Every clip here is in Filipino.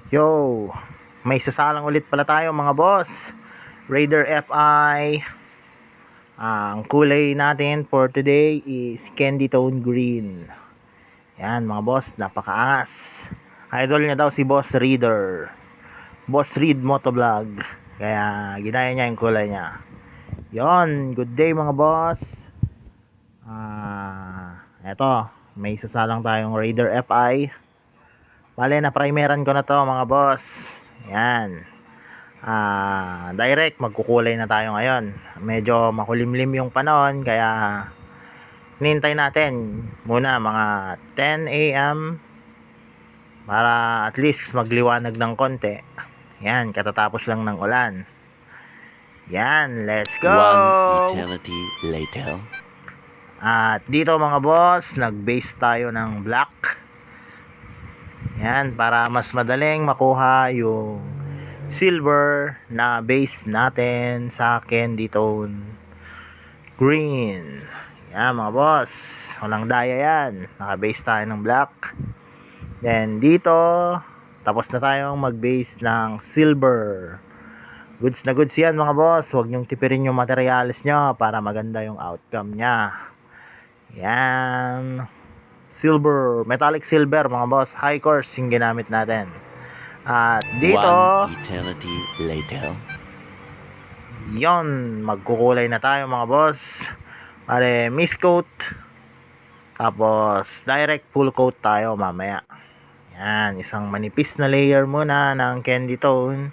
Yo, may sasalang ulit pala tayo mga boss. Raider FI. Ang kulay natin for today is candy tone green. Yan mga boss, napakaangas. Idol niya daw si Boss Reader. Boss Reed Motovlog. Kaya ginaya niya yung kulay niya. Yon, good day mga boss. Eto, may sasalang tayong Raider FI. Bale, na-primeran ko na to mga boss. Yan. Direct, magkukulay na tayo ngayon. Medyo makulimlim yung panahon, kaya hinintay natin muna mga 10 a.m. para at least magliwanag ng konti. Yan, katatapos lang ng ulan. Yan, let's go! One eternity later. At dito mga boss, nag-base tayo ng black. Yan, para mas madaling makuha yung silver na base natin sa candy tone green. Yan mga boss, walang daya yan. Naka-base tayo ng black. Then dito, tapos na tayong mag-base ng silver. Goods na goods yan mga boss. Huwag nyong tipirin yung materials nyo para maganda yung outcome nya. Yan, silver, metallic silver mga boss, high course yung ginamit natin. At dito, One eternity later. yon, magkukulay na tayo mga boss. Pare, mist coat, tapos direct full coat tayo mamaya. Yan, isang manipis na layer muna ng candy tone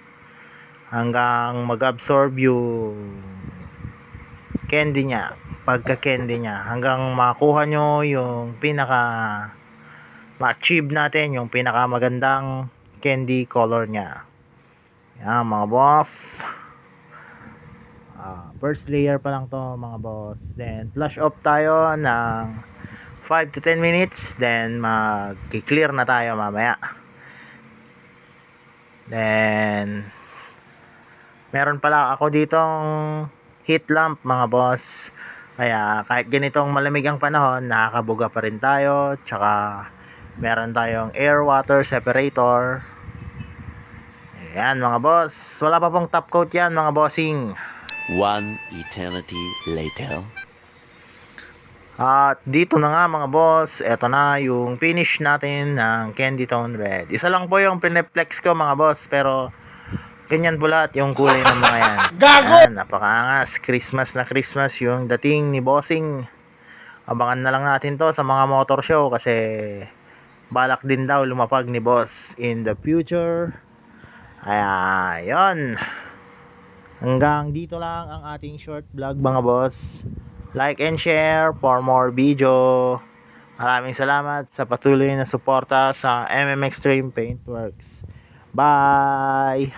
hanggang mag-absorb yung candy nya, pagka candy nya, hanggang makuha nyo yung pinaka ma-achieve natin yung pinaka magandang candy color nya. Yan mga boss. First layer pa lang to mga boss. Then flush off tayo ng 5 to 10 minutes. Then mag-clear na tayo mamaya. Then meron pala ako ditong heat lamp mga boss. Kaya kahit ganitong malamig ang panahon, nakakabuga pa rin tayo. Tsaka meron tayong air water separator. Ayan mga boss. Wala pa pong top coat yan mga bossing. One eternity later. At dito na nga mga boss, eto na yung finish natin ng candy tone red. Isa lang po yung pineflex ko mga boss, pero ganyan po lahat yung kulay ng mga yan. Gago! Yan, napakaangas. Christmas na Christmas yung dating ni bossing. Abangan na lang natin to sa mga motor show kasi balak din daw lumapag ni boss in the future. Kaya yun, hanggang dito lang ang ating short vlog mga boss. Like and share for more video. Maraming salamat sa patuloy na suporta sa MM Extreme Paintworks. Bye!